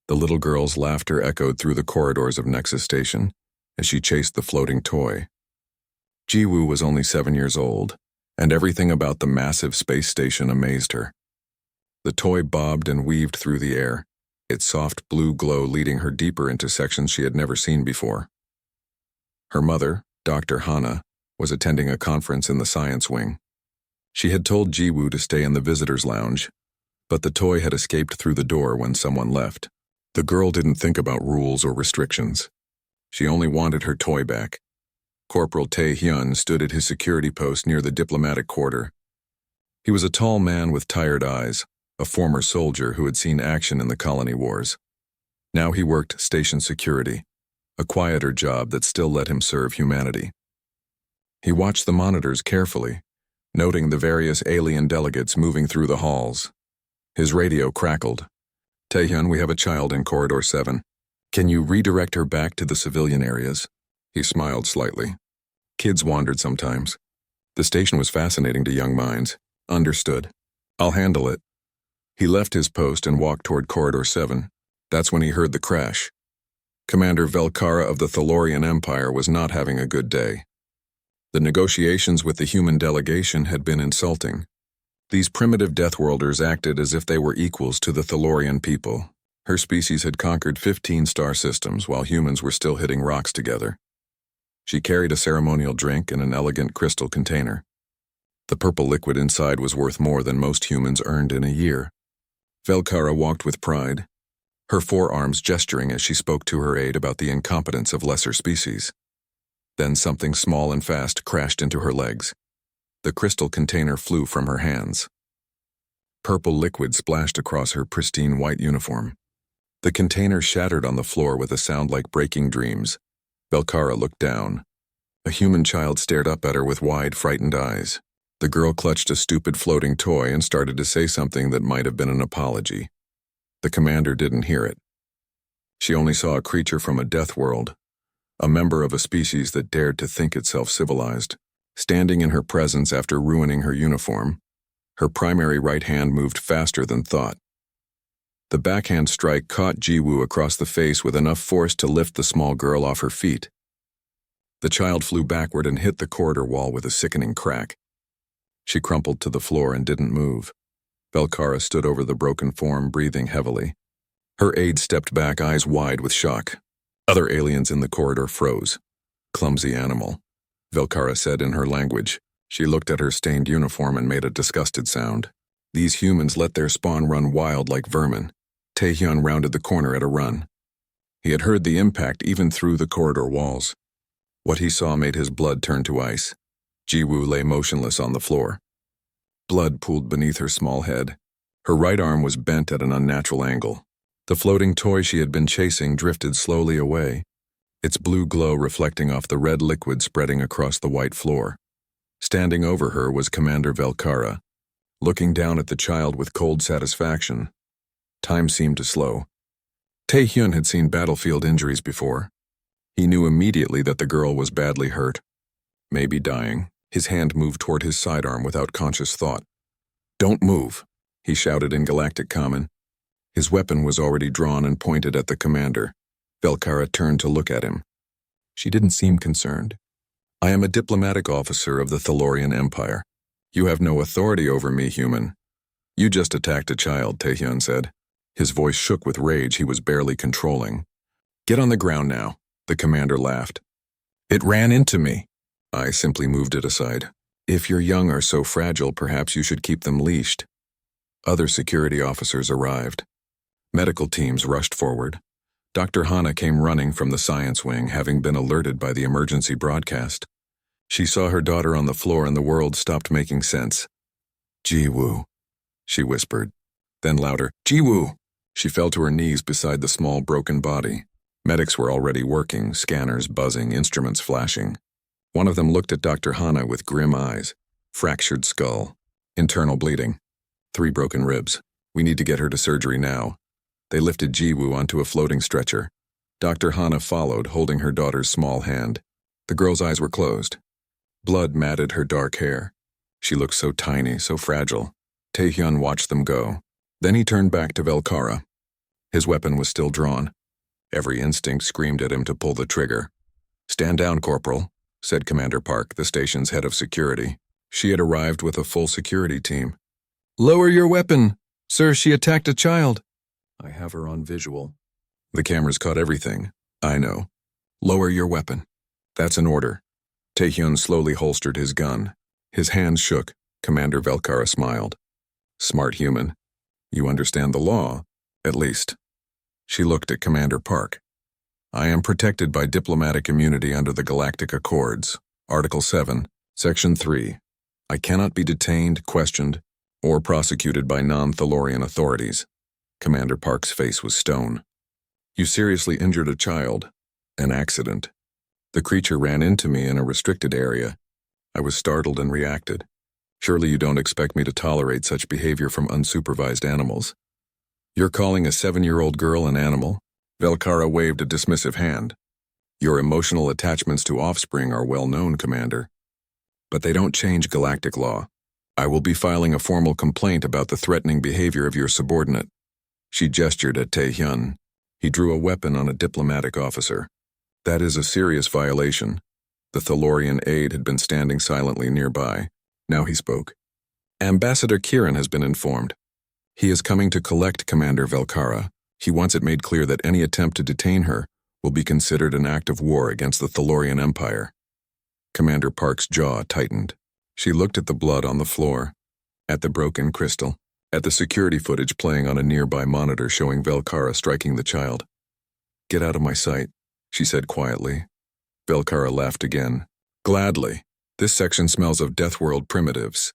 The little girl's laughter echoed through the corridors of Nexus Station as she chased the floating toy. Jiwoo was only 7 years old, and everything about the massive space station amazed her. The toy bobbed and weaved through the air, its soft blue glow leading her deeper into sections she had never seen before. Her mother, Dr. Hana, was attending a conference in the science wing. She had told Jiwoo to stay in the visitors' lounge, but the toy had escaped through the door when someone left. The girl didn't think about rules or restrictions. She only wanted her toy back. Corporal Tae-hyun stood at his security post near the diplomatic quarter. He was a tall man with tired eyes, a former soldier who had seen action in the colony wars. Now he worked station security, a quieter job that still let him serve humanity. He watched the monitors carefully, noting the various alien delegates moving through the halls. His radio crackled. "Taehyun, we have a child in Corridor 7. Can you redirect her back to the civilian areas?" He smiled slightly. Kids wandered sometimes. The station was fascinating to young minds. Understood. I'll handle it. He left his post and walked toward Corridor 7. That's when he heard the crash. Commander Velkara of the Thalorian Empire was not having a good day. The negotiations with the human delegation had been insulting. These primitive Deathworlders acted as if they were equals to the Thalorian people. Her species had conquered 15 star systems while humans were still hitting rocks together. She carried a ceremonial drink in an elegant crystal container. The purple liquid inside was worth more than most humans earned in a year. Velkara walked with pride, her forearms gesturing as she spoke to her aide about the incompetence of lesser species. Then something small and fast crashed into her legs. The crystal container flew from her hands. Purple liquid splashed across her pristine white uniform. The container shattered on the floor with a sound like breaking dreams. Velkara looked down. A human child stared up at her with wide, frightened eyes. The girl clutched a stupid floating toy and started to say something that might have been an apology. The commander didn't hear it. She only saw a creature from a death world, a member of a species that dared to think itself civilized. Standing in her presence after ruining her uniform, her primary right hand moved faster than thought. The backhand strike caught Jiwoo across the face with enough force to lift the small girl off her feet. The child flew backward and hit the corridor wall with a sickening crack. She crumpled to the floor and didn't move. Velkara stood over the broken form, breathing heavily. Her aide stepped back, eyes wide with shock. Other aliens in the corridor froze. "Clumsy animal," Velkara said in her language. She looked at her stained uniform and made a disgusted sound. These humans let their spawn run wild like vermin. Taehyun rounded the corner at a run. He had heard the impact even through the corridor walls. What he saw made his blood turn to ice. Jiwoo lay motionless on the floor. Blood pooled beneath her small head. Her right arm was bent at an unnatural angle. The floating toy she had been chasing drifted slowly away, its blue glow reflecting off the red liquid spreading across the white floor. Standing over her was Commander Velkara, looking down at the child with cold satisfaction. Time seemed to slow. Taehyun had seen battlefield injuries before. He knew immediately that the girl was badly hurt, maybe dying. His hand moved toward his sidearm without conscious thought. "Don't move," he shouted in Galactic Common. His weapon was already drawn and pointed at the commander. Velkara turned to look at him. She didn't seem concerned. "I am a diplomatic officer of the Thalorian Empire. You have no authority over me, human." "You just attacked a child," Taehyun said. His voice shook with rage he was barely controlling. "Get on the ground now," the commander laughed. "It ran into me." "I simply moved it aside. If your young are so fragile, perhaps you should keep them leashed." Other security officers arrived. Medical teams rushed forward. Dr. Hana came running from the science wing, having been alerted by the emergency broadcast. She saw her daughter on the floor and the world stopped making sense. "Jiwoo," she whispered. Then louder, "Jiwoo!" She fell to her knees beside the small broken body. Medics were already working, scanners buzzing, instruments flashing. One of them looked at Dr. Hana with grim eyes. Fractured skull. Internal bleeding. 3 broken ribs. "We need to get her to surgery now." They lifted Jiwoo onto a floating stretcher. Dr. Hana followed, holding her daughter's small hand. The girl's eyes were closed. Blood matted her dark hair. She looked so tiny, so fragile. Taehyun watched them go. Then he turned back to Velkara. His weapon was still drawn. Every instinct screamed at him to pull the trigger. "Stand down, Corporal," said Commander Park, the station's head of security. She had arrived with a full security team. "Lower your weapon! Sir, she attacked a child." "I have her on visual." "The cameras caught everything. I know. Lower your weapon." "That's an order." Taehyun slowly holstered his gun. His hands shook. Commander Velkara smiled. "Smart human. You understand the law, at least." She looked at Commander Park. "I am protected by diplomatic immunity under the Galactic Accords, Article 7, Section 3. I cannot be detained, questioned, or prosecuted by non-Thalorian authorities." Commander Park's face was stone. "You seriously injured a child. An accident. The creature ran into me in a restricted area. I was startled and reacted. Surely you don't expect me to tolerate such behavior from unsupervised animals." "You're calling a 7-year-old girl an animal?" Velkara waved a dismissive hand. "Your emotional attachments to offspring are well known, Commander. But they don't change galactic law. I will be filing a formal complaint about the threatening behavior of your subordinate." She gestured at Taehyun. He drew a weapon on a diplomatic officer. "That is a serious violation." The Thalorian aide had been standing silently nearby. Now he spoke. "Ambassador Kiran has been informed. He is coming to collect Commander Velkara. He wants it made clear that any attempt to detain her will be considered an act of war against the Thalorian Empire." Commander Park's jaw tightened. She looked at the blood on the floor, at the broken crystal, at the security footage playing on a nearby monitor showing Velkara striking the child. "Get out of my sight," she said quietly. Velkara laughed again. "Gladly. This section smells of Deathworld primitives."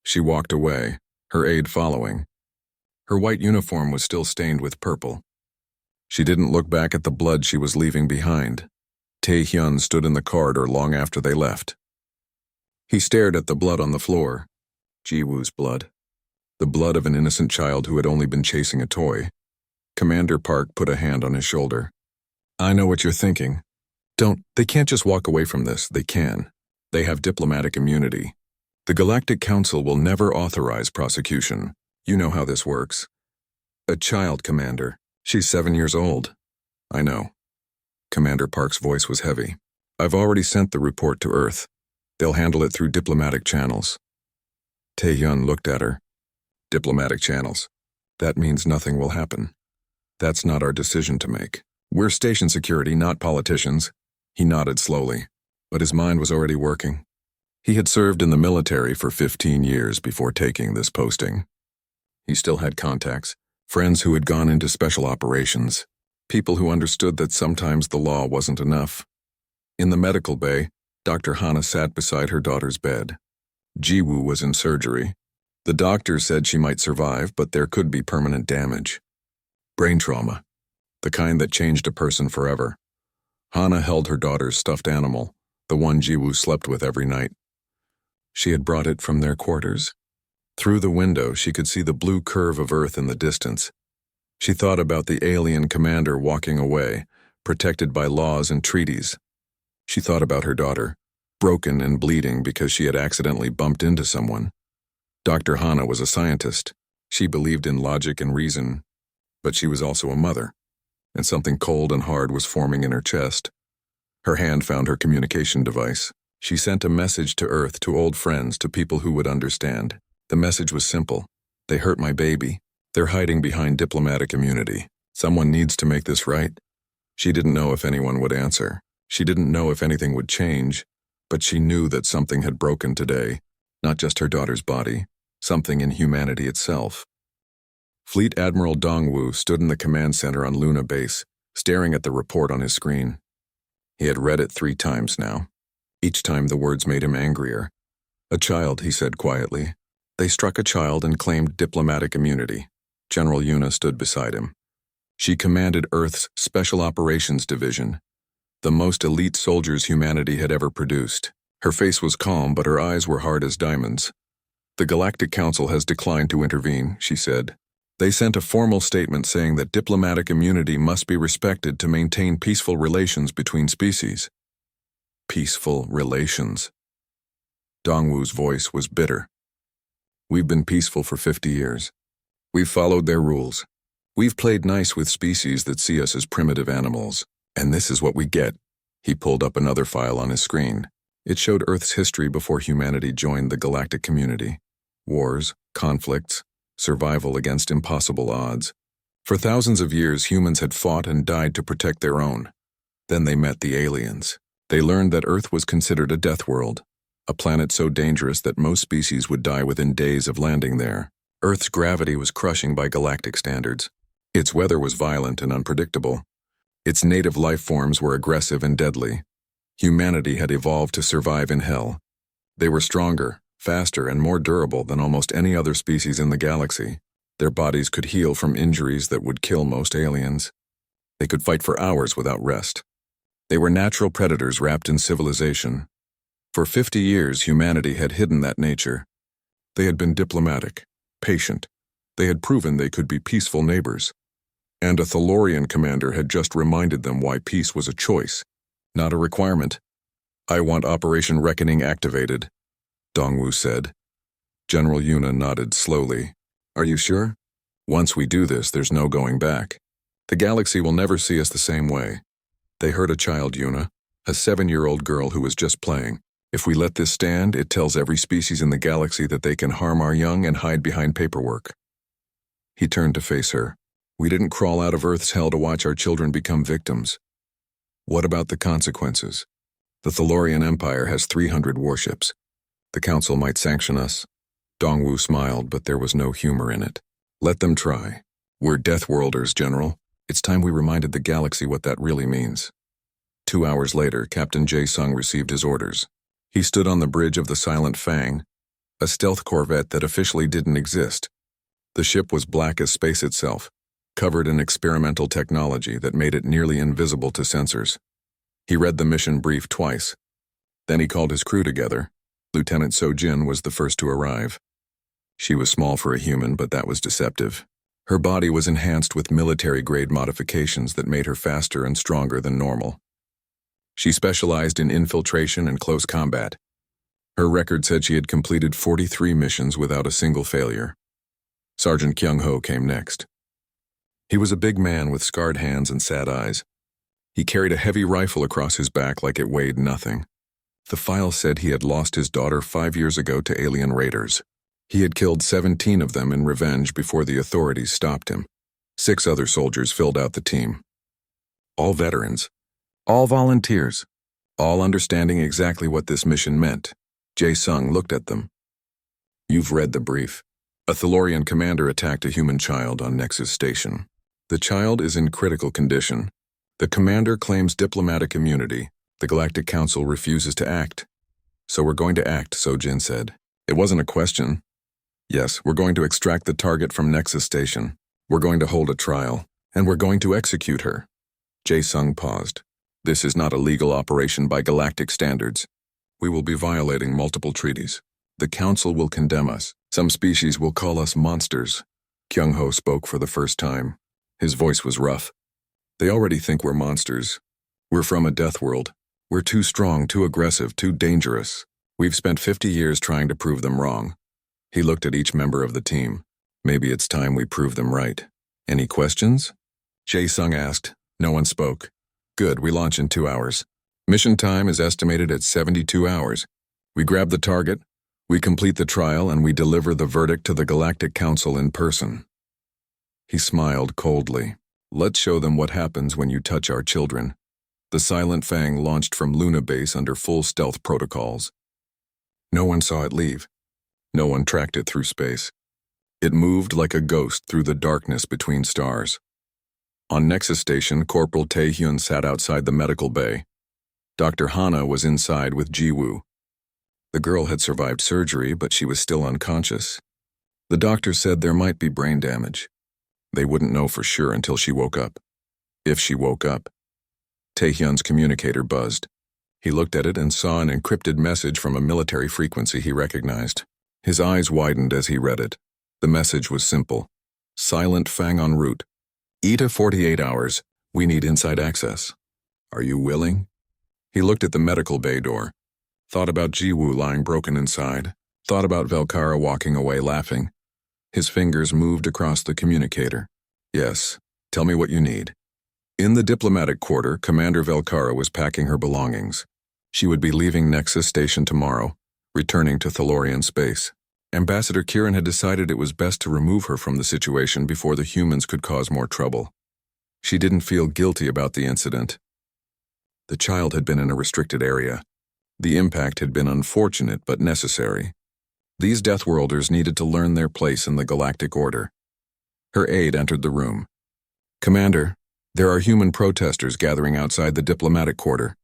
She walked away, her aide following. Her white uniform was still stained with purple. She didn't look back at the blood she was leaving behind. Taehyun stood in the corridor long after they left. He stared at the blood on the floor. Jiwoo's blood. The blood of an innocent child who had only been chasing a toy. Commander Park put a hand on his shoulder. "I know what you're thinking. They can't just walk away from this. They can. They have diplomatic immunity. The Galactic Council will never authorize prosecution. You know how this works." "A child, Commander. She's 7 years old." "I know." Commander Park's voice was heavy. "I've already sent the report to Earth. They'll handle it through diplomatic channels." Taehyun looked at her. "Diplomatic channels. That means nothing will happen. That's not our decision to make. We're station security, not politicians." He nodded slowly, but his mind was already working. He had served in the military for 15 years before taking this posting. He still had contacts, friends who had gone into special operations, people who understood that sometimes the law wasn't enough. In the medical bay, Dr. Hana sat beside her daughter's bed. Jiwoo was in surgery. The doctor said she might survive, but there could be permanent damage. Brain trauma, the kind that changed a person forever. Hana held her daughter's stuffed animal, the one Jiwoo slept with every night. She had brought it from their quarters. Through the window, she could see the blue curve of Earth in the distance. She thought about the alien commander walking away, protected by laws and treaties. She thought about her daughter, broken and bleeding because she had accidentally bumped into someone. Dr. Hana was a scientist. She believed in logic and reason, but she was also a mother, and something cold and hard was forming in her chest. Her hand found her communication device. She sent a message to Earth, to old friends, to people who would understand. The message was simple. "They hurt my baby. They're hiding behind diplomatic immunity. Someone needs to make this right." She didn't know if anyone would answer. She didn't know if anything would change, but she knew that something had broken today, not just her daughter's body, something in humanity itself. Fleet Admiral Dongwoo stood in the command center on Luna Base, staring at the report on his screen. He had read it 3 times now. Each time the words made him angrier. "A child," he said quietly. "They struck a child and claimed diplomatic immunity." General Yuna stood beside him. She commanded Earth's Special Operations Division, the most elite soldiers humanity had ever produced. Her face was calm, but her eyes were hard as diamonds. "The Galactic Council has declined to intervene," she said. "They sent a formal statement saying that diplomatic immunity must be respected to maintain peaceful relations between species." Peaceful relations. Dongwoo's voice was bitter. "We've been peaceful for 50 years. We've followed their rules. We've played nice with species that see us as primitive animals, and this is what we get. He pulled up another file on his screen. It showed Earth's history before humanity joined the galactic community. Wars, conflicts, survival against impossible odds. For thousands of years, humans had fought and died to protect their own. Then they met the aliens. They learned that Earth was considered a death world, a planet so dangerous that most species would die within days of landing there. Earth's gravity was crushing by galactic standards. Its weather was violent and unpredictable. Its native life forms were aggressive and deadly. Humanity had evolved to survive in hell. They were stronger, faster, and more durable than almost any other species in the galaxy. Their bodies could heal from injuries that would kill most aliens. They could fight for hours without rest. They were natural predators wrapped in civilization. For 50 years, humanity had hidden that nature. They had been diplomatic, patient. They had proven they could be peaceful neighbors. And a Thalorian commander had just reminded them why peace was a choice, not a requirement. "I want Operation Reckoning activated," Dongwu said. General Yuna nodded slowly. "Are you sure? Once we do this, there's no going back. The galaxy will never see us the same way." They heard a child, Yuna, a 7-year-old girl who was just playing. "If we let this stand, it tells every species in the galaxy that they can harm our young and hide behind paperwork." He turned to face her. "We didn't crawl out of Earth's hell to watch our children become victims. What about the consequences? The Thalorian Empire has 300 warships. The Council might sanction us." Dongwu smiled, but there was no humor in it. "Let them try. We're Deathworlders, General. It's time we reminded the galaxy what that really means." 2 hours later, Captain Jae-sung received his orders. He stood on the bridge of the Silent Fang, a stealth corvette that officially didn't exist. The ship was black as space itself, covered in experimental technology that made it nearly invisible to sensors. He read the mission brief twice. Then he called his crew together. Lieutenant So-jin was the first to arrive. She was small for a human, but that was deceptive. Her body was enhanced with military-grade modifications that made her faster and stronger than normal. She specialized in infiltration and close combat. Her record said she had completed 43 missions without a single failure. Sergeant Kyung-ho came next. He was a big man with scarred hands and sad eyes. He carried a heavy rifle across his back like it weighed nothing. The file said he had lost his daughter 5 years ago to alien raiders. He had killed 17 of them in revenge before the authorities stopped him. 6 other soldiers filled out the team. All veterans. All volunteers. All understanding exactly what this mission meant. Jae-sung looked at them. "You've read the brief. A Thalorian commander attacked a human child on Nexus Station. The child is in critical condition. The commander claims diplomatic immunity. The Galactic Council refuses to act. So we're going to act," So-jin said. "It wasn't a question. Yes, we're going to extract the target from Nexus Station. We're going to hold a trial, and we're going to execute her." Jae-sung paused. "This is not a legal operation by galactic standards. We will be violating multiple treaties. The Council will condemn us. Some species will call us monsters." Kyung-ho spoke for the first time. His voice was rough. "They already think we're monsters. We're from a death world. We're too strong, too aggressive, too dangerous. We've spent 50 years trying to prove them wrong." He looked at each member of the team. "Maybe it's time we prove them right. Any questions?" Jae-sung asked. No one spoke. "Good, we launch in 2 hours. Mission time is estimated at 72 hours. We grab the target, we complete the trial, and we deliver the verdict to the Galactic Council in person." He smiled coldly. "Let's show them what happens when you touch our children." The Silent Fang launched from Luna Base under full stealth protocols. No one saw it leave. No one tracked it through space. It moved like a ghost through the darkness between stars. On Nexus Station, Corporal Tae-hyun sat outside the medical bay. Dr. Hana was inside with Ji-woo. The girl had survived surgery, but she was still unconscious. The doctor said there might be brain damage. They wouldn't know for sure until she woke up. If she woke up. Tae-hyun's communicator buzzed. He looked at it and saw an encrypted message from a military frequency he recognized. His eyes widened as he read it. The message was simple. "Silent Fang en route. ETA 48 hours. We need inside access. Are you willing?" He looked at the medical bay door. Thought about Ji-woo lying broken inside. Thought about Velkara walking away laughing. His fingers moved across the communicator. Yes. Tell me what you need. In the diplomatic quarter, Commander Velkara was packing her belongings. She would be leaving Nexus Station tomorrow, returning to Thalorian space. Ambassador Kieran had decided it was best to remove her from the situation before the humans could cause more trouble. She didn't feel guilty about the incident. The child had been in a restricted area. The impact had been unfortunate but necessary. These Deathworlders needed to learn their place in the Galactic Order. Her aide entered the room. Commander, there are human protesters gathering outside the diplomatic quarter.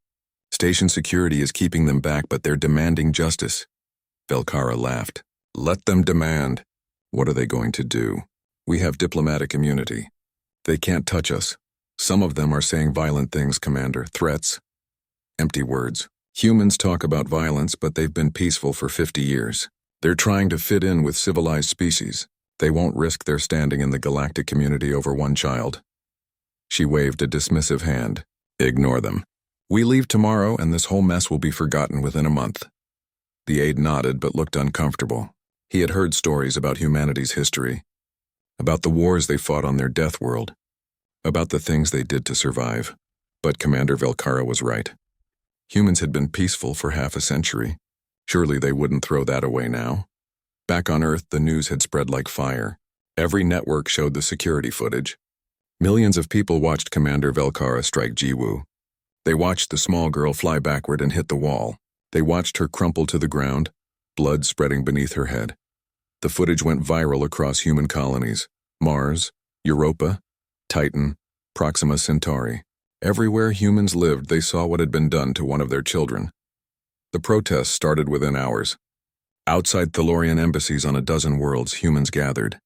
Station security is keeping them back, but they're demanding justice. Velkara laughed. Let them demand. What are they going to do? We have diplomatic immunity. They can't touch us. Some of them are saying violent things, Commander. Threats. Empty words. Humans talk about violence, but they've been peaceful for 50 years. They're trying to fit in with civilized species. They won't risk their standing in the galactic community over one child. She waved a dismissive hand. Ignore them. We leave tomorrow, and this whole mess will be forgotten within a month. The aide nodded but looked uncomfortable. He had heard stories about humanity's history, about the wars they fought on their death world, about the things they did to survive. But Commander Velkara was right. Humans had been peaceful for half a century. Surely they wouldn't throw that away now. Back on Earth, the news had spread like fire. Every network showed the security footage. Millions of people watched Commander Velkara strike Jiwoo. They watched the small girl fly backward and hit the wall. They watched her crumple to the ground, blood spreading beneath her head. The footage went viral across human colonies: Mars, Europa, Titan, Proxima Centauri. Everywhere humans lived, they saw what had been done to one of their children. The protests started within hours. Outside Thalorian embassies on a dozen worlds, humans gathered.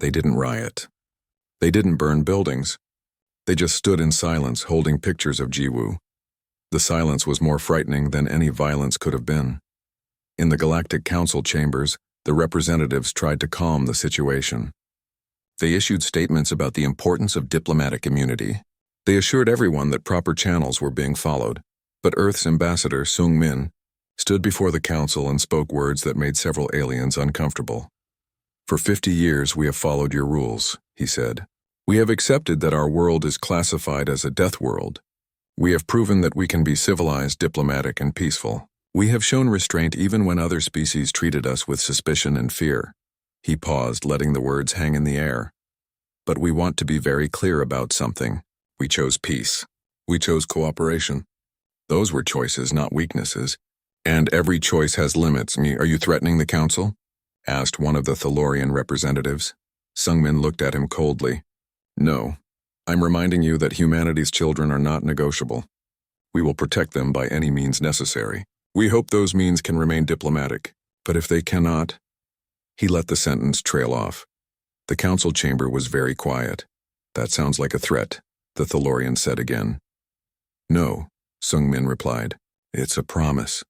They didn't riot. They didn't burn buildings. They just stood in silence, holding pictures of Jiwoo. The silence was more frightening than any violence could have been. In the Galactic Council chambers, the representatives tried to calm the situation. They issued statements about the importance of diplomatic immunity. They assured everyone that proper channels were being followed. But Earth's ambassador, Sung Min, stood before the council and spoke words that made several aliens uncomfortable. For 50 years we have followed your rules, he said. We have accepted that our world is classified as a death world. We have proven that we can be civilized, diplomatic, and peaceful. We have shown restraint even when other species treated us with suspicion and fear. He paused, letting the words hang in the air. But we want to be very clear about something. We chose peace. We chose cooperation. Those were choices, not weaknesses. And every choice has limits. Are you threatening the council? Asked one of the Thalorian representatives. Sungmin looked at him coldly. No. I'm reminding you that humanity's children are not negotiable. We will protect them by any means necessary. We hope those means can remain diplomatic. But if they cannot... He let the sentence trail off. The council chamber was very quiet. That sounds like a threat, the Thalorian said again. No, Sungmin replied. It's a promise.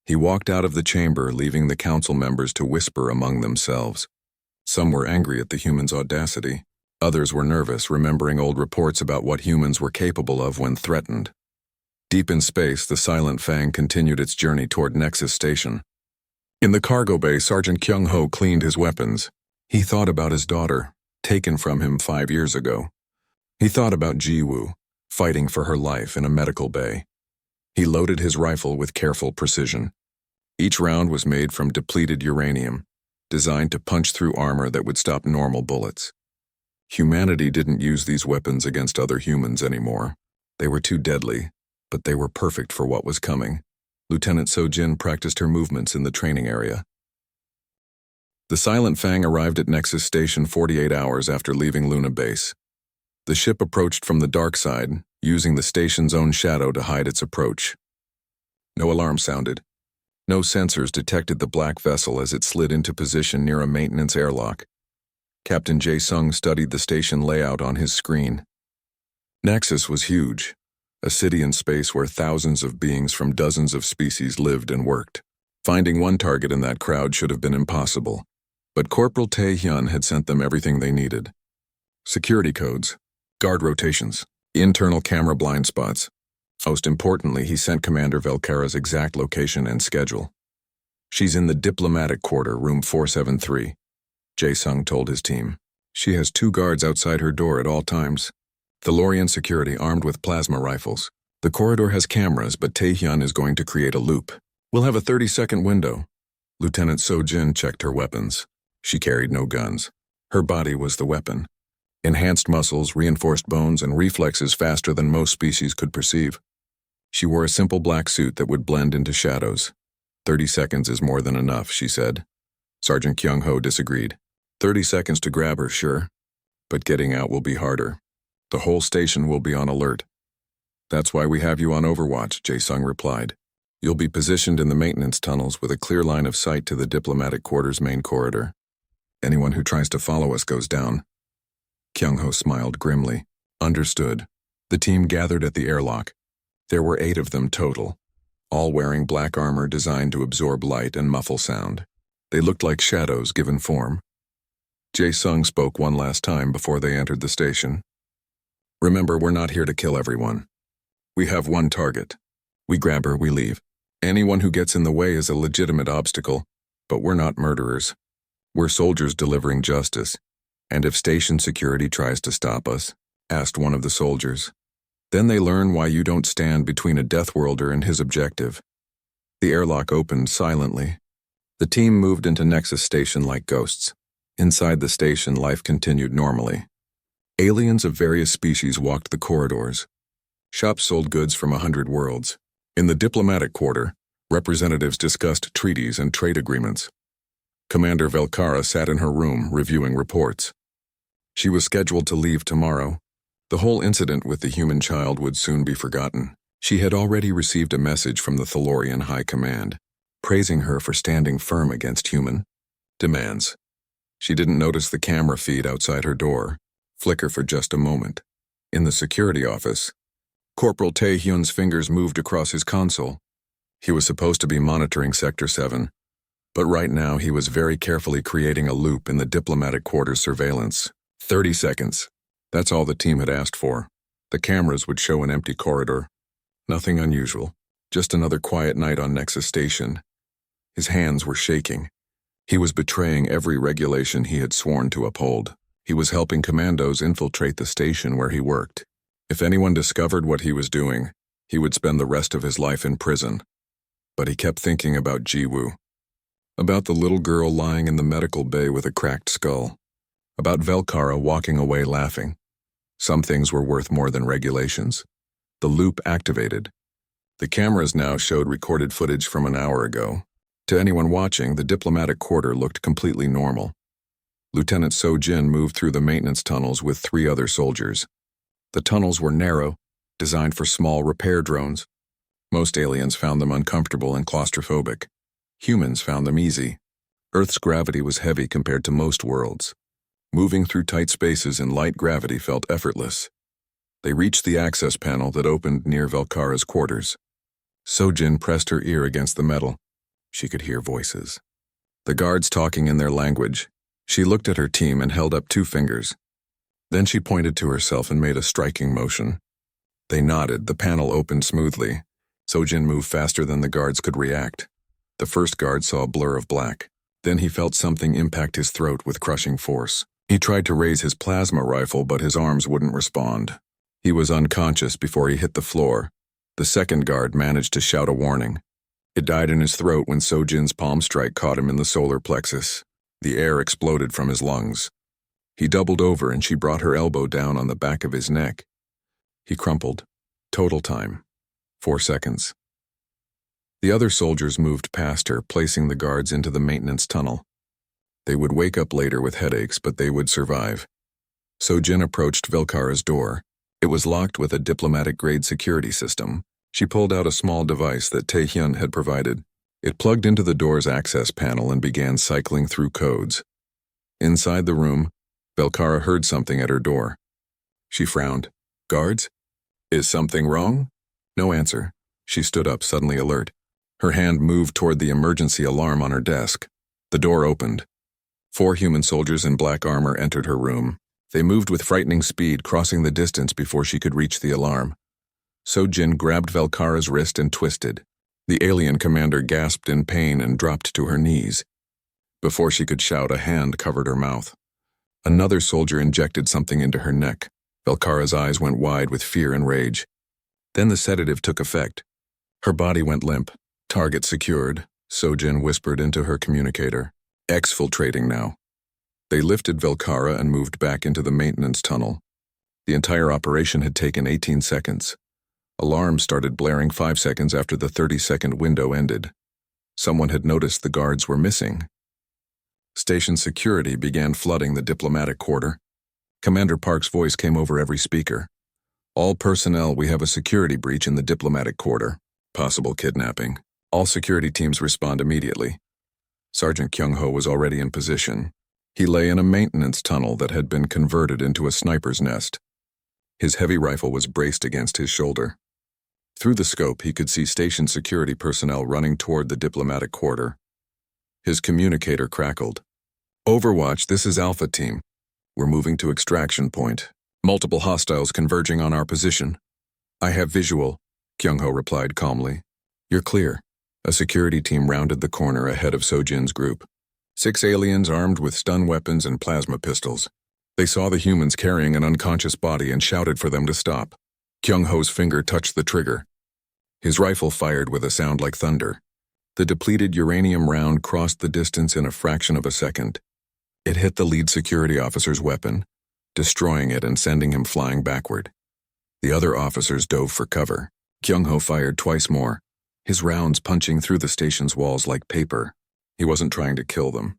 He walked out of the chamber, leaving the council members to whisper among themselves. Some were angry at the humans' audacity. Others were nervous, remembering old reports about what humans were capable of when threatened. Deep in space, the Silent Fang continued its journey toward Nexus Station. In the cargo bay, Sergeant Kyung-ho cleaned his weapons. He thought about his daughter, taken from him 5 years ago. He thought about Jiwoo, fighting for her life in a medical bay. He loaded his rifle with careful precision. Each round was made from depleted uranium, designed to punch through armor that would stop normal bullets. Humanity didn't use these weapons against other humans anymore. They were too deadly, but they were perfect for what was coming. Lieutenant So-jin practiced her movements in the training area. The Silent Fang arrived at Nexus Station 48 hours after leaving Luna Base. The ship approached from the dark side, using the station's own shadow to hide its approach. No alarm sounded. No sensors detected the black vessel as it slid into position near a maintenance airlock. Captain Jae-sung studied the station layout on his screen. Nexus was huge, a city in space where thousands of beings from dozens of species lived and worked. Finding one target in that crowd should have been impossible, but Corporal Tae-hyun had sent them everything they needed. Security codes, guard rotations, internal camera blind spots. Most importantly, he sent Commander Velkara's exact location and schedule. She's in the diplomatic quarter, room 473, Jae-sung told his team. She has 2 guards outside her door at all times. Thalorian security armed with plasma rifles. The corridor has cameras, but Taehyun is going to create a loop. We'll have a 30-second window. Lieutenant So-jin checked her weapons. She carried no guns. Her body was the weapon. Enhanced muscles, reinforced bones, and reflexes faster than most species could perceive. She wore a simple black suit that would blend into shadows. 30 seconds is more than enough, she said. Sergeant Kyung-ho disagreed. 30 seconds to grab her, sure. But getting out will be harder. The whole station will be on alert. That's why we have you on overwatch, Jae-sung replied. You'll be positioned in the maintenance tunnels with a clear line of sight to the diplomatic quarters main corridor. Anyone who tries to follow us goes down. Kyung-ho smiled grimly. Understood. The team gathered at the airlock. There were 8 of them total, all wearing black armor designed to absorb light and muffle sound. They looked like shadows given form. Jae-sung spoke one last time before they entered the station. Remember, we're not here to kill everyone. We have one target. We grab her, we leave. Anyone who gets in the way is a legitimate obstacle, but we're not murderers. We're soldiers delivering justice. And if station security tries to stop us, asked one of the soldiers, then they learn why you don't stand between a Deathworlder and his objective. The airlock opened silently. The team moved into Nexus Station like ghosts. Inside the station, life continued normally. Aliens of various species walked the corridors. Shops sold goods from 100 worlds. In the diplomatic quarter, representatives discussed treaties and trade agreements. Commander Velkara sat in her room, reviewing reports. She was scheduled to leave tomorrow. The whole incident with the human child would soon be forgotten. She had already received a message from the Thalorian High Command, praising her for standing firm against human demands. She didn't notice the camera feed outside her door flicker for just a moment. In the security office, Corporal Taehyun's fingers moved across his console. He was supposed to be monitoring Sector 7, but right now he was very carefully creating a loop in the diplomatic quarters surveillance. 30 seconds. That's all the team had asked for. The cameras would show an empty corridor. Nothing unusual. Just another quiet night on Nexus Station. His hands were shaking. He was betraying every regulation he had sworn to uphold. He was helping commandos infiltrate the station where he worked. If anyone discovered what he was doing, he would spend the rest of his life in prison. But he kept thinking about Ji-woo. About the little girl lying in the medical bay with a cracked skull. About Velkara walking away laughing. Some things were worth more than regulations. The loop activated. The cameras now showed recorded footage from an hour ago. To anyone watching, the diplomatic quarter looked completely normal. Lieutenant So-jin moved through the maintenance tunnels with 3 other soldiers. The tunnels were narrow, designed for small repair drones. Most aliens found them uncomfortable and claustrophobic. Humans found them easy. Earth's gravity was heavy compared to most worlds. Moving through tight spaces in light gravity felt effortless. They reached the access panel that opened near Velkara's quarters. So-jin pressed her ear against the metal. She could hear voices. The guards talking in their language. She looked at her team and held up 2 fingers. Then she pointed to herself and made a striking motion. They nodded. The panel opened smoothly. So-jin moved faster than the guards could react. The first guard saw a blur of black. Then he felt something impact his throat with crushing force. He tried to raise his plasma rifle, but his arms wouldn't respond. He was unconscious before he hit the floor. The second guard managed to shout a warning. It died in his throat when So-jin's palm strike caught him in the solar plexus. The air exploded from his lungs. He doubled over and she brought her elbow down on the back of his neck. He crumpled. Total time, 4 seconds. The other soldiers moved past her, placing the guards into the maintenance tunnel. They would wake up later with headaches, but they would survive. So-jin approached Velkara's door. It was locked with a diplomatic-grade security system. She pulled out a small device that Taehyun had provided. It plugged into the door's access panel and began cycling through codes. Inside the room, Velkara heard something at her door. She frowned. Guards? Is something wrong? No answer. She stood up, suddenly alert. Her hand moved toward the emergency alarm on her desk. The door opened. 4 human soldiers in black armor entered her room. They moved with frightening speed, crossing the distance before she could reach the alarm. So-jin grabbed Velkara's wrist and twisted. The alien commander gasped in pain and dropped to her knees. Before she could shout, a hand covered her mouth. Another soldier injected something into her neck. Velkara's eyes went wide with fear and rage. Then the sedative took effect. Her body went limp. Target secured, Sojin whispered into her communicator. Exfiltrating now. They lifted Velkara and moved back into the maintenance tunnel. The entire operation had taken 18 seconds. Alarms started blaring 5 seconds after the 30-second window ended. Someone had noticed the guards were missing. Station security began flooding the diplomatic quarter. Commander Park's voice came over every speaker. All personnel, we have a security breach in the diplomatic quarter. Possible kidnapping. All security teams respond immediately. Sergeant Kyung-ho was already in position. He lay in a maintenance tunnel that had been converted into a sniper's nest. His heavy rifle was braced against his shoulder. Through the scope, he could see station security personnel running toward the diplomatic quarter. His communicator crackled. Overwatch, this is Alpha Team. We're moving to extraction point. Multiple hostiles converging on our position. I have visual, Kyung-ho replied calmly. You're clear. A security team rounded the corner ahead of Sojin's group. 6 aliens armed with stun weapons and plasma pistols. They saw the humans carrying an unconscious body and shouted for them to stop. Kyung-ho's finger touched the trigger. His rifle fired with a sound like thunder. The depleted uranium round crossed the distance in a fraction of a second. It hit the lead security officer's weapon, destroying it and sending him flying backward. The other officers dove for cover. Kyung-ho fired twice more, his rounds punching through the station's walls like paper. He wasn't trying to kill them.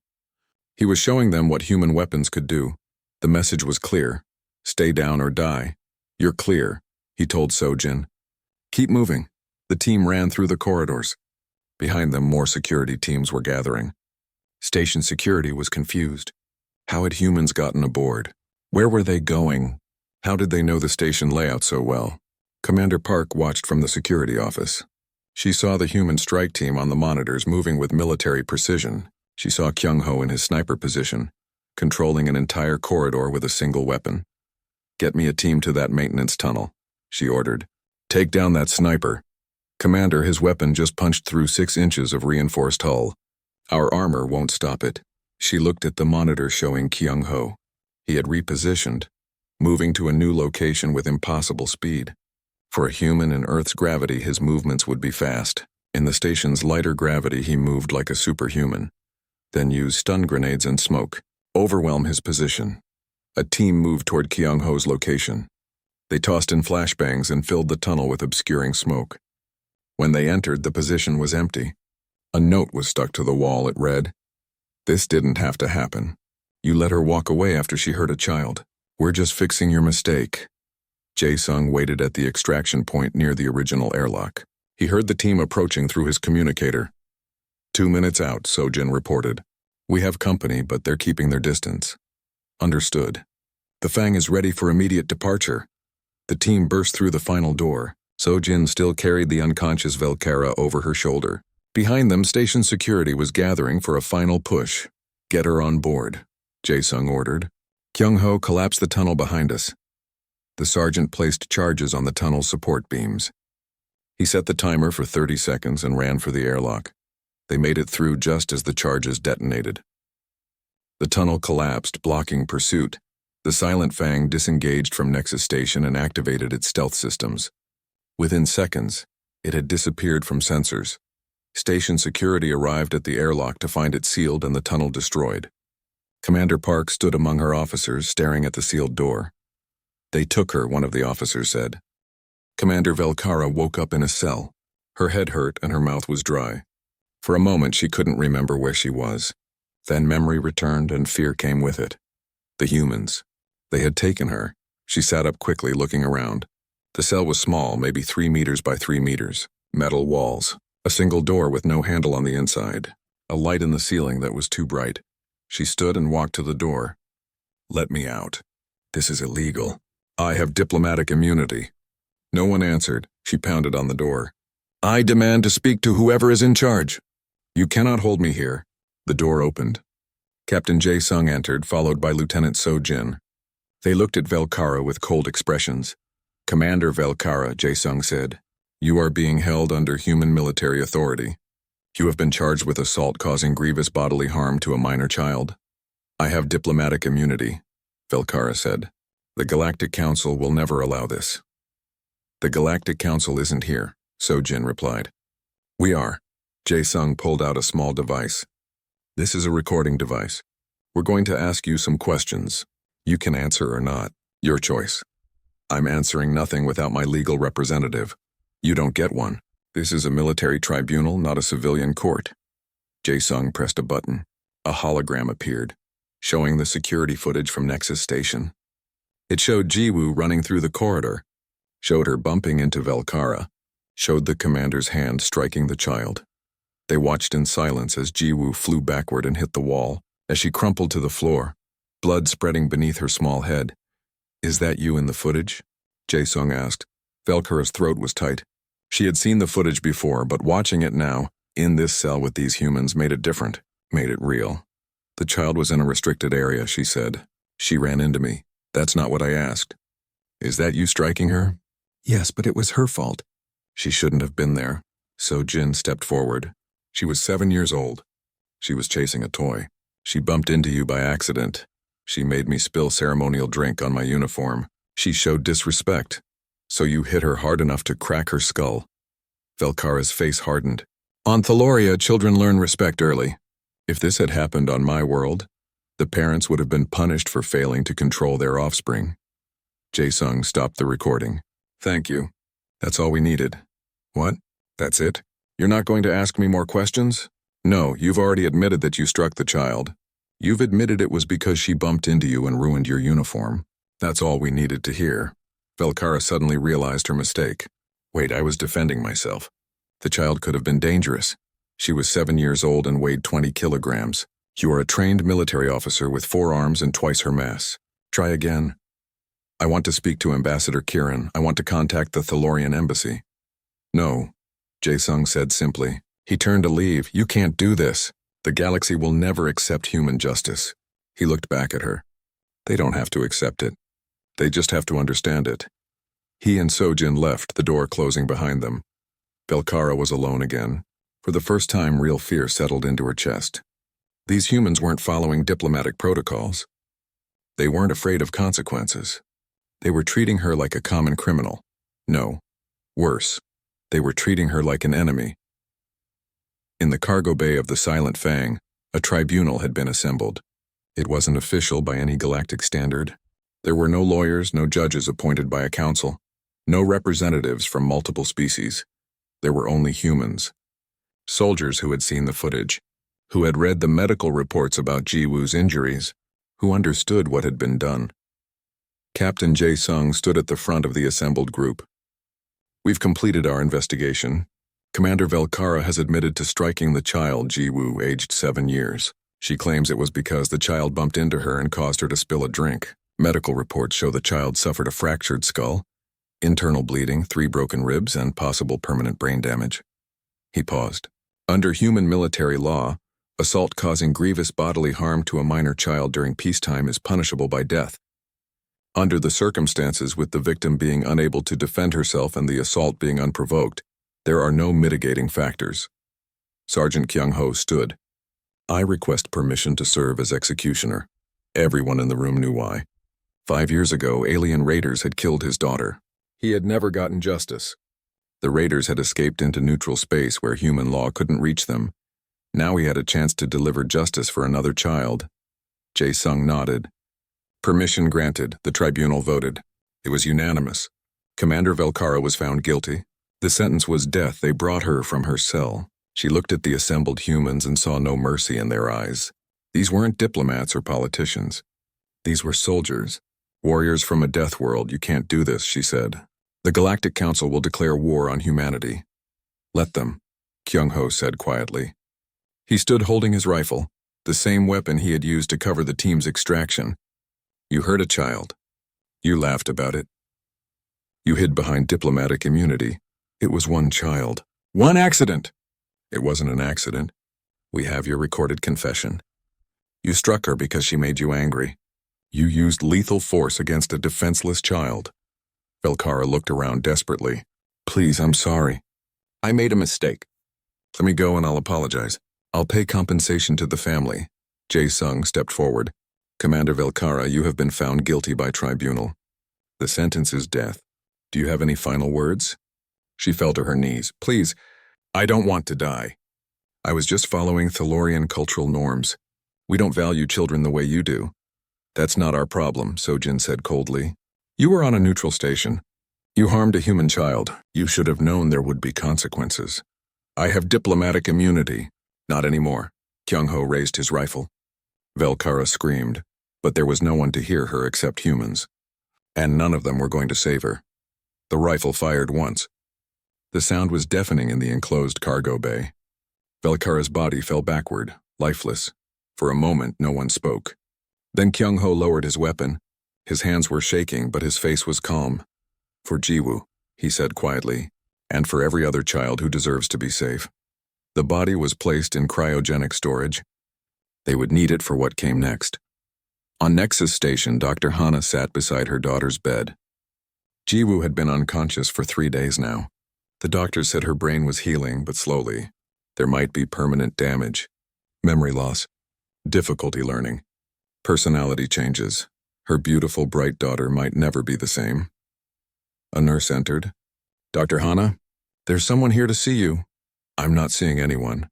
He was showing them what human weapons could do. The message was clear. Stay down or die. You're clear, he told Sojin. Keep moving. The team ran through the corridors. Behind them, more security teams were gathering. Station security was confused. How had humans gotten aboard? Where were they going? How did they know the station layout so well? Commander Park watched from the security office. She saw the human strike team on the monitors moving with military precision. She saw Kyung-ho in his sniper position, controlling an entire corridor with a single weapon. Get me a team to that maintenance tunnel, she ordered. Take down that sniper. Commander, his weapon just punched through 6 inches of reinforced hull. Our armor won't stop it. She looked at the monitor showing Kyung-ho. He had repositioned, moving to a new location with impossible speed. For a human in Earth's gravity, his movements would be fast. In the station's lighter gravity, he moved like a superhuman. Then used stun grenades and smoke. Overwhelm his position. A team moved toward Kyung-ho's location. They tossed in flashbangs and filled the tunnel with obscuring smoke. When they entered, the position was empty. A note was stuck to the wall. It read, "This didn't have to happen. You let her walk away after she hurt a child. We're just fixing your mistake." Jae-sung waited at the extraction point near the original airlock. He heard the team approaching through his communicator. 2 minutes out, Sojin reported. We have company, but they're keeping their distance. Understood. The Fang is ready for immediate departure. The team burst through the final door. Sojin still carried the unconscious Velkara over her shoulder. Behind them, station security was gathering for a final push. Get her on board, Jae-sung ordered. Kyung-ho, collapsed the tunnel behind us. The sergeant placed charges on the tunnel's support beams. He set the timer for 30 seconds and ran for the airlock. They made it through just as the charges detonated. The tunnel collapsed, blocking pursuit. The Silent Fang disengaged from Nexus Station and activated its stealth systems. Within seconds, it had disappeared from sensors. Station security arrived at the airlock to find it sealed and the tunnel destroyed. Commander Park stood among her officers, staring at the sealed door. They took her, one of the officers said. Commander Velkara woke up in a cell. Her head hurt and her mouth was dry. For a moment, she couldn't remember where she was. Then memory returned and fear came with it. The humans. They had taken her. She sat up quickly, looking around. The cell was small, maybe 3 meters by 3 meters. Metal walls. A single door with no handle on the inside. A light in the ceiling that was too bright. She stood and walked to the door. Let me out. This is illegal. I have diplomatic immunity. No one answered. She pounded on the door. I demand to speak to whoever is in charge. You cannot hold me here. The door opened. Captain Jae-sung entered, followed by Lieutenant Sojin. They looked at Velkara with cold expressions. Commander Velkara, Jae-sung said, you are being held under human military authority. You have been charged with assault causing grievous bodily harm to a minor child. I have diplomatic immunity. Velkara said. The Galactic Council will never allow this. The Galactic Council isn't here, Sojin replied. We are. Jae-sung pulled out a small device. This is a recording device. We're going to ask you some questions. You can answer or not. Your choice. I'm answering nothing without my legal representative. You don't get one. This is a military tribunal, not a civilian court. Jae-sung pressed a button. A hologram appeared, showing the security footage from Nexus Station. It showed Jiwoo running through the corridor, showed her bumping into Velkara, showed the commander's hand striking the child. They watched in silence as Jiwoo flew backward and hit the wall, as she crumpled to the floor, blood spreading beneath her small head. Is that you in the footage? Jae-sung asked. Velkara's throat was tight. She had seen the footage before, but watching it now, in this cell with these humans, made it different, made it real. The child was in a restricted area, she said. She ran into me. That's not what I asked. Is that you striking her? Yes, but it was her fault. She shouldn't have been there. Sojin stepped forward. She was 7 years old. She was chasing a toy. She bumped into you by accident. She made me spill ceremonial drink on my uniform. She showed disrespect. So you hit her hard enough to crack her skull. Velkara's face hardened. On Thaloria, children learn respect early. If this had happened on my world, the parents would have been punished for failing to control their offspring. Jae-sung stopped the recording. Thank you. That's all we needed. What? That's it? You're not going to ask me more questions? No, you've already admitted that you struck the child. You've admitted it was because she bumped into you and ruined your uniform. That's all we needed to hear. Velkara suddenly realized her mistake. Wait, I was defending myself. The child could have been dangerous. She was 7 years old and weighed 20 kilograms. You are a trained military officer with 4 arms and twice her mass. Try again. I want to speak to Ambassador Kirin. I want to contact the Thalorian embassy. No, Jae-sung said simply. He turned to leave. You can't do this. The galaxy will never accept human justice. He looked back at her. They don't have to accept it. They just have to understand it. He and Sojin left, the door closing behind them. Velkara was alone again. For the first time, real fear settled into her chest. These humans weren't following diplomatic protocols. They weren't afraid of consequences. They were treating her like a common criminal. No, worse, they were treating her like an enemy. In the cargo bay of the Silent Fang, a tribunal had been assembled. It wasn't official by any galactic standard. There were no lawyers, no judges appointed by a council, no representatives from multiple species. There were only humans. Soldiers who had seen the footage, who had read the medical reports about Jiwoo's injuries, who understood what had been done. Captain Jae-sung stood at the front of the assembled group. We've completed our investigation. Commander Velkara has admitted to striking the child, Jiwoo, aged 7 years. She claims it was because the child bumped into her and caused her to spill a drink. Medical reports show the child suffered a fractured skull, internal bleeding, 3 broken ribs, and possible permanent brain damage. He paused. Under human military law, assault causing grievous bodily harm to a minor child during peacetime is punishable by death. Under the circumstances, with the victim being unable to defend herself and the assault being unprovoked, there are no mitigating factors. Sergeant Kyung-ho stood. I request permission to serve as executioner. Everyone in the room knew why. 5 years ago, alien raiders had killed his daughter. He had never gotten justice. The raiders had escaped into neutral space where human law couldn't reach them. Now he had a chance to deliver justice for another child. Jae-sung nodded. Permission granted, the tribunal voted. It was unanimous. Commander Velkara was found guilty. The sentence was death. They brought her from her cell. She looked at the assembled humans and saw no mercy in their eyes. These weren't diplomats or politicians. These were soldiers. Warriors from a death world. You can't do this, she said. The Galactic Council will declare war on humanity. Let them, Kyung-ho said quietly. He stood holding his rifle, the same weapon he had used to cover the team's extraction. You hurt a child. You laughed about it. You hid behind diplomatic immunity. It was one child. One accident! It wasn't an accident. We have your recorded confession. You struck her because she made you angry. You used lethal force against a defenseless child. Velkara looked around desperately. Please, I'm sorry. I made a mistake. Let me go and I'll apologize. I'll pay compensation to the family. Jae-sung stepped forward. Commander Velkara, you have been found guilty by tribunal. The sentence is death. Do you have any final words? She fell to her knees. Please, I don't want to die. I was just following Thalorian cultural norms. We don't value children the way you do. That's not our problem, Sojin said coldly. You were on a neutral station. You harmed a human child. You should have known there would be consequences. I have diplomatic immunity. Not anymore. Kyung-ho raised his rifle. Velkara screamed, but there was no one to hear her except humans. And none of them were going to save her. The rifle fired once. The sound was deafening in the enclosed cargo bay. Velkara's body fell backward, lifeless. For a moment, no one spoke. Then Kyung-ho lowered his weapon. His hands were shaking, but his face was calm. For Jiwoo, he said quietly, and for every other child who deserves to be safe. The body was placed in cryogenic storage. They would need it for what came next. On Nexus Station, Dr. Hana sat beside her daughter's bed. Jiwoo had been unconscious for 3 days now. The doctor said her brain was healing, but slowly. There might be permanent damage, memory loss, difficulty learning, personality changes. Her beautiful, bright daughter might never be the same. A nurse entered. Dr. Hana, there's someone here to see you. I'm not seeing anyone.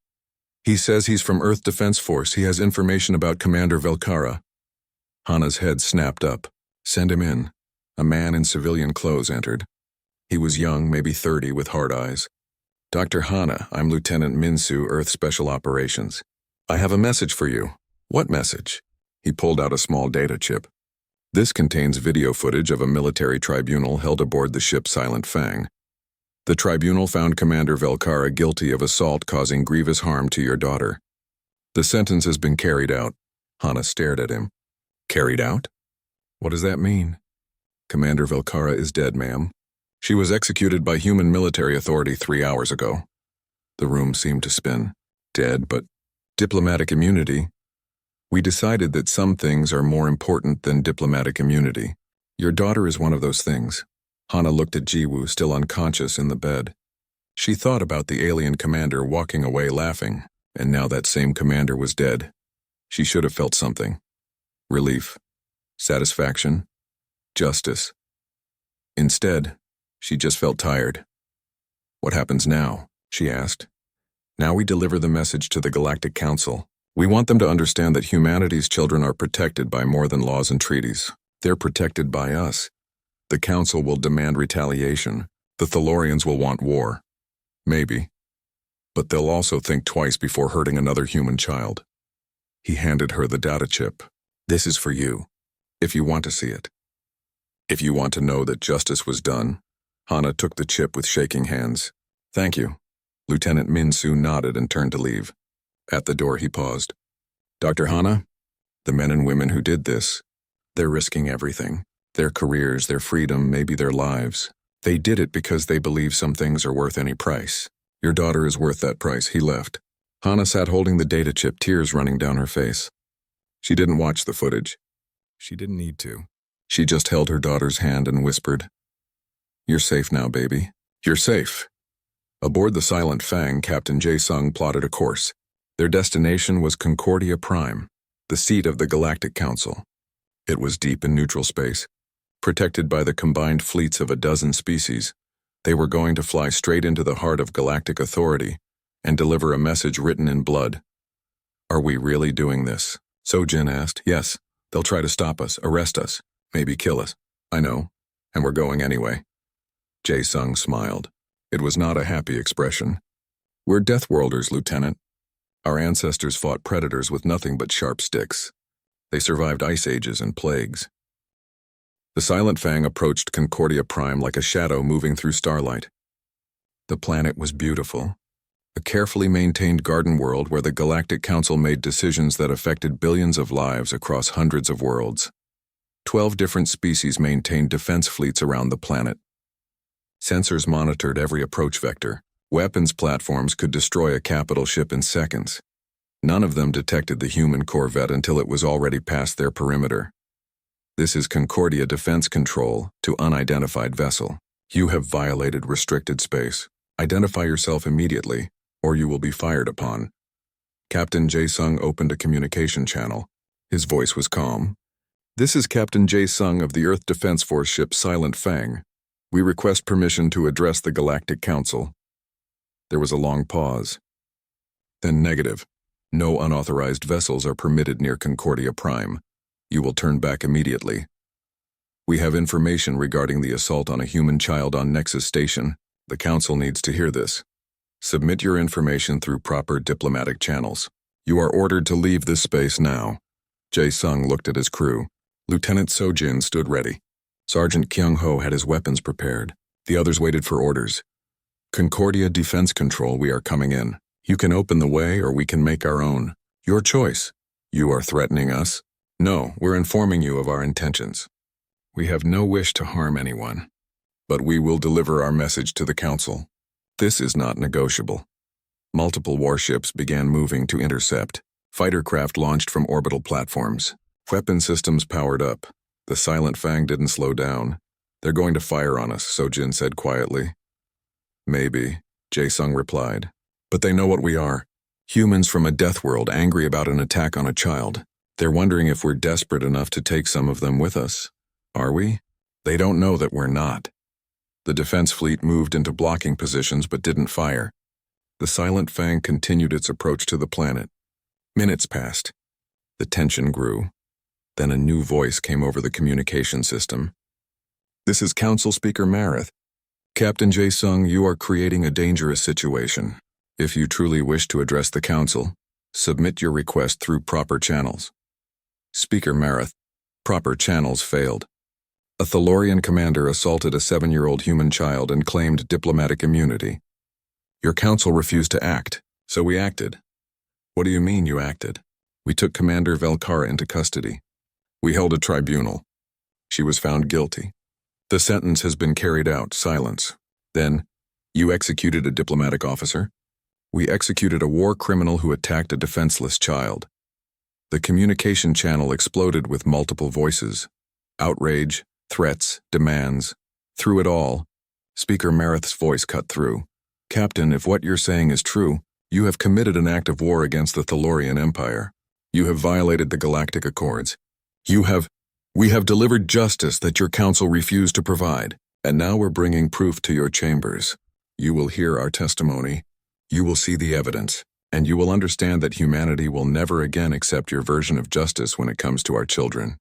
He says he's from Earth Defense Force. He has information about Commander Velkara. Hana's head snapped up. Send him in. A man in civilian clothes entered. He was young, maybe 30, with hard eyes. Dr. Hana, I'm Lieutenant Minsu, Earth Special Operations. I have a message for you. What message? He pulled out a small data chip. This contains video footage of a military tribunal held aboard the ship Silent Fang. The tribunal found Commander Velkara guilty of assault causing grievous harm to your daughter. The sentence has been carried out. Hana stared at him. Carried out? What does that mean? Commander Velkara is dead, ma'am. She was executed by human military authority 3 hours ago. The room seemed to spin. Dead, but diplomatic immunity. We decided that some things are more important than diplomatic immunity. Your daughter is one of those things. Hana looked at Jiwoo, still unconscious in the bed. She thought about the alien commander walking away laughing, and now that same commander was dead. She should have felt something. Relief. Satisfaction. Justice. Instead, she just felt tired. What happens now? She asked. Now we deliver the message to the Galactic Council. We want them to understand that humanity's children are protected by more than laws and treaties. They're protected by us. The Council will demand retaliation. The Thalorians will want war. Maybe. But they'll also think twice before hurting another human child. He handed her the data chip. This is for you, if you want to see it. If you want to know that justice was done. Hana took the chip with shaking hands. Thank you. Lieutenant Minsu nodded and turned to leave. At the door he paused. Dr. Hana, the men and women who did this, they're risking everything. Their careers, their freedom, maybe their lives. They did it because they believe some things are worth any price. Your daughter is worth that price. He left. Hana sat holding the data chip, tears running down her face. She didn't watch the footage. She didn't need to. She just held her daughter's hand and whispered, You're safe now, baby. You're safe. Aboard the Silent Fang, Captain Jae-sung plotted a course. Their destination was Concordia Prime, the seat of the Galactic Council. It was deep in neutral space. Protected by the combined fleets of a dozen species, they were going to fly straight into the heart of galactic authority and deliver a message written in blood. Are we really doing this? Sojin asked. Yes, they'll try to stop us, arrest us, maybe kill us. I know, and we're going anyway. Jae-sung smiled. It was not a happy expression. We're Deathworlders, Lieutenant. Our ancestors fought predators with nothing but sharp sticks. They survived ice ages and plagues. The Silent Fang approached Concordia Prime like a shadow moving through starlight. The planet was beautiful. A carefully maintained garden world where the Galactic Council made decisions that affected billions of lives across hundreds of worlds. 12 different species maintained defense fleets around the planet. Sensors monitored every approach vector. Weapons platforms could destroy a capital ship in seconds. None of them detected the human corvette until it was already past their perimeter. This is Concordia Defense Control to unidentified vessel. You have violated restricted space. Identify yourself immediately, or you will be fired upon. Captain Jae-sung opened a communication channel. His voice was calm. "This is Captain Jae Sung of the Earth Defense Force ship Silent Fang. We request permission to address the Galactic Council." There was a long pause. Then negative. "No unauthorized vessels are permitted near Concordia Prime. You will turn back immediately. We have information regarding the assault on a human child on Nexus Station. The Council needs to hear this. Submit your information through proper diplomatic channels. You are ordered to leave this space now." Jae Sung looked at his crew. Lieutenant Sojin stood ready. Sergeant Kyung Ho had his weapons prepared. The others waited for orders. "Concordia Defense Control, we are coming in. You can open the way or we can make our own. Your choice. You are threatening us?" "No, we're informing you of our intentions. We have no wish to harm anyone. But we will deliver our message to the Council. This is not negotiable." Multiple warships began moving to intercept. Fighter craft launched from orbital platforms. Weapon systems powered up. The Silent Fang didn't slow down. "They're going to fire on us," Sojin said quietly. "Maybe," Jae Sung replied. "But they know what we are. Humans from a death world angry about an attack on a child. They're wondering if we're desperate enough to take some of them with us. Are we? They don't know that we're not." The defense fleet moved into blocking positions but didn't fire. The Silent Fang continued its approach to the planet. Minutes passed. The tension grew. Then a new voice came over the communication system. "This is Council Speaker Marith. Captain Jae Sung, you are creating a dangerous situation. If you truly wish to address the Council, submit your request through proper channels." Speaker Marith. Proper channels failed. A Thalorian commander assaulted a 7-year-old human child and claimed diplomatic immunity. Your Council refused to act, so we acted. What do you mean you acted? We took Commander Velkara into custody. We held a tribunal. She was found guilty. The sentence has been carried out, silence. Then, you executed a diplomatic officer? We executed a war criminal who attacked a defenseless child. The communication channel exploded with multiple voices. Outrage, threats, demands. Through it all, Speaker Marith's voice cut through. "Captain, if what you're saying is true, you have committed an act of war against the Thalorian Empire. You have violated the Galactic Accords. We have delivered justice that your Council refused to provide, and now we're bringing proof to your chambers. You will hear our testimony, you will see the evidence, and you will understand that humanity will never again accept your version of justice when it comes to our children.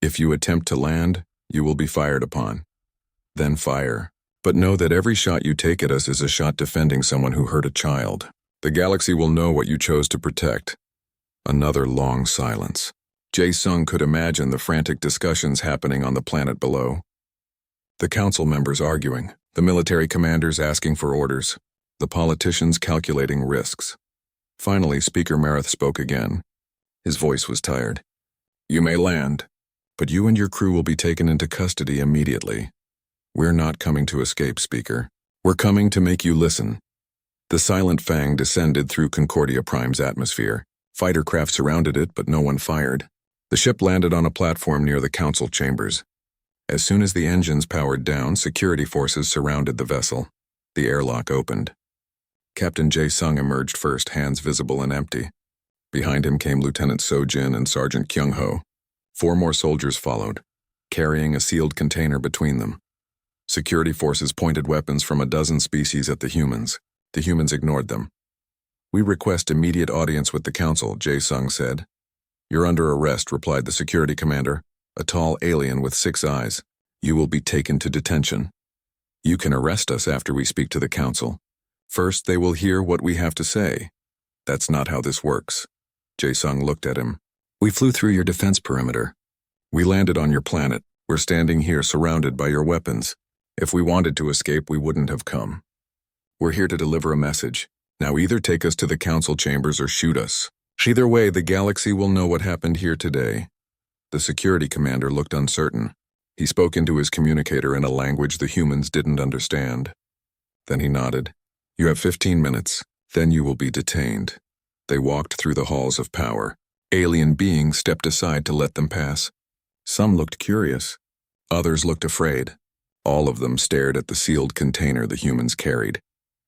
If you attempt to land, you will be fired upon. Then fire. But know that every shot you take at us is a shot defending someone who hurt a child. The galaxy will know what you chose to protect." Another long silence. Jae Sung could imagine the frantic discussions happening on the planet below. The Council members arguing, the military commanders asking for orders, the politicians calculating risks. Finally, Speaker Marith spoke again. His voice was tired. "You may land, but you and your crew will be taken into custody immediately. We're not coming to escape, Speaker. We're coming to make you listen." The Silent Fang descended through Concordia Prime's atmosphere. Fighter craft surrounded it, but no one fired. The ship landed on a platform near the Council chambers. As soon as the engines powered down, security forces surrounded the vessel. The airlock opened. Captain Jae Sung emerged first, hands visible and empty. Behind him came Lieutenant Sojin and Sergeant Kyung Ho. 4 more soldiers followed, carrying a sealed container between them. Security forces pointed weapons from a dozen species at the humans. The humans ignored them. "We request immediate audience with the Council," Jae Sung said. "You're under arrest," replied the security commander, a tall alien with 6 eyes. "You will be taken to detention. You can arrest us after we speak to the Council. First, they will hear what we have to say." "That's not how this works." Jae Sung looked at him. "We flew through your defense perimeter. We landed on your planet. We're standing here surrounded by your weapons. If we wanted to escape, we wouldn't have come. We're here to deliver a message. Now either take us to the Council chambers or shoot us. Either way, the galaxy will know what happened here today." The security commander looked uncertain. He spoke into his communicator in a language the humans didn't understand. Then he nodded. "You have 15 minutes. Then you will be detained." They walked through the halls of power. Alien beings stepped aside to let them pass. Some looked curious. Others looked afraid. All of them stared at the sealed container the humans carried.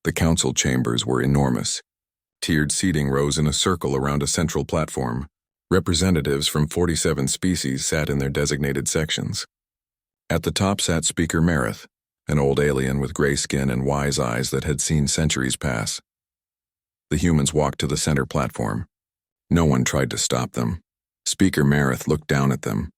The Council chambers were enormous. Tiered seating rose in a circle around a central platform. Representatives from 47 species sat in their designated sections. At the top sat Speaker Marith, an old alien with gray skin and wise eyes that had seen centuries pass. The humans walked to the center platform. No one tried to stop them. Speaker Marith looked down at them.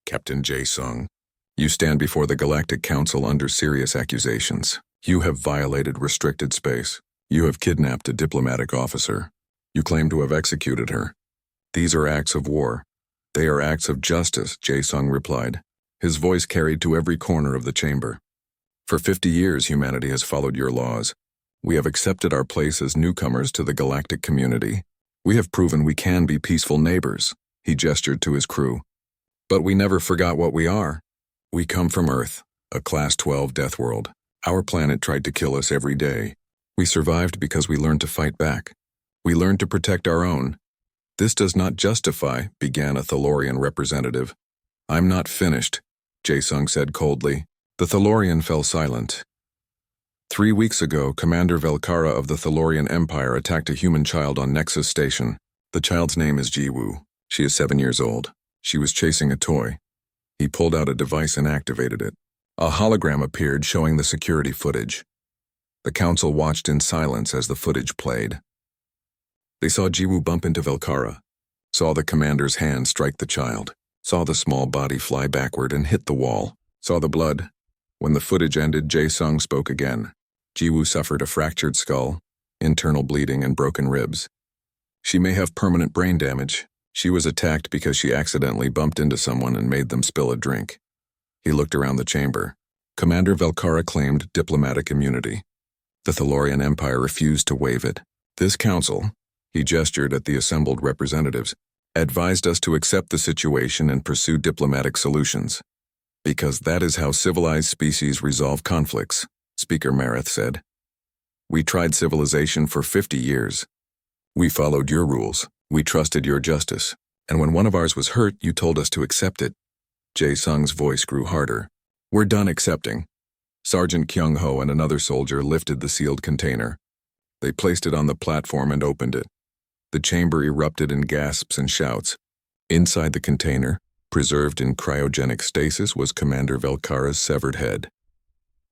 "Captain Jae-sung, you stand before the Galactic Council under serious accusations. You have violated restricted space. You have kidnapped a diplomatic officer. You claim to have executed her. These are acts of war. They are acts of justice," Jae-sung replied. His voice carried to every corner of the chamber. "For 50 years, humanity has followed your laws. We have accepted our place as newcomers to the galactic community. We have proven we can be peaceful neighbors," he gestured to his crew. "But we never forgot what we are. We come from Earth, a Class 12 death world. Our planet tried to kill us every day. We survived because we learned to fight back. We learned to protect our own." "This does not justify," began a Thalorian representative. "I'm not finished," Jae-sung said coldly. The Thalorian fell silent. 3 weeks ago, Commander Velkara of the Thalorian Empire attacked a human child on Nexus Station. The child's name is Ji-woo. She is 7 years old. She was chasing a toy. He pulled out a device and activated it. A hologram appeared showing the security footage. The council watched in silence as the footage played. They saw Ji-woo bump into Velkara, saw the commander's hand strike the child, saw the small body fly backward and hit the wall, saw the blood. When the footage ended, Jae-sung spoke again. Ji-woo suffered a fractured skull, internal bleeding, and broken ribs. She may have permanent brain damage. She was attacked because she accidentally bumped into someone and made them spill a drink. He looked around the chamber. Commander Velkara claimed diplomatic immunity. The Thalorian Empire refused to waive it. This council, he gestured at the assembled representatives, advised us to accept the situation and pursue diplomatic solutions. "Because that is how civilized species resolve conflicts," Speaker Marith said. "We tried civilization for 50 years. We followed your rules. We trusted your justice. And when one of ours was hurt, you told us to accept it." Jae-sung's voice grew harder. "We're done accepting." Sergeant Kyung-ho and another soldier lifted the sealed container. They placed it on the platform and opened it. The chamber erupted in gasps and shouts. Inside the container, preserved in cryogenic stasis, was Commander Velkara's severed head.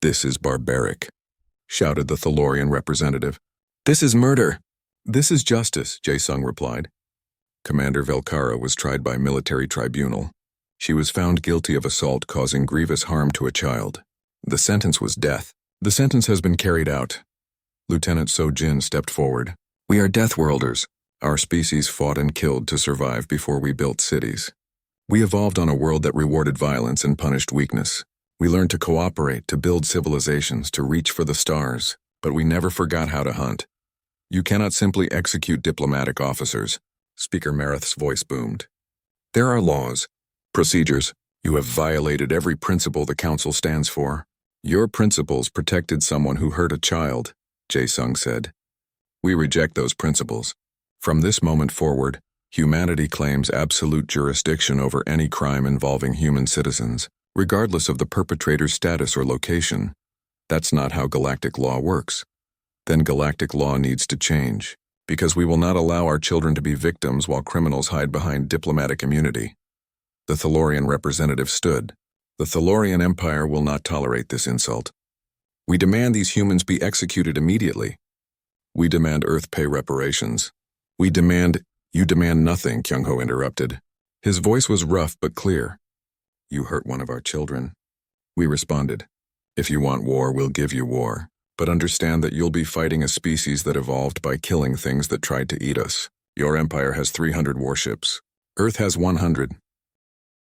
"This is barbaric," shouted the Thalorian representative. "This is murder." "This is justice," Jae-sung replied. Commander Velkara was tried by military tribunal. She was found guilty of assault causing grievous harm to a child. The sentence was death. "The sentence has been carried out." Lieutenant So-jin stepped forward. "We are Deathworlders. Our species fought and killed to survive before we built cities. We evolved on a world that rewarded violence and punished weakness. We learned to cooperate, to build civilizations, to reach for the stars, but we never forgot how to hunt. You cannot simply execute diplomatic officers," Speaker Marith's voice boomed. "There are laws, procedures. You have violated every principle the Council stands for. Your principles protected someone who hurt a child," Jae-sung said. "We reject those principles. From this moment forward, humanity claims absolute jurisdiction over any crime involving human citizens, regardless of the perpetrator's status or location. That's not how galactic law works. Then galactic law needs to change, because we will not allow our children to be victims while criminals hide behind diplomatic immunity." The Thalorian representative stood. "The Thalorian Empire will not tolerate this insult. We demand these humans be executed immediately. We demand Earth pay reparations. We demand—" "You demand nothing," Kyung-ho interrupted. His voice was rough but clear. "You hurt one of our children." We responded, "If you want war, we'll give you war. But understand that you'll be fighting a species that evolved by killing things that tried to eat us. Your empire has 300 warships. Earth has 100.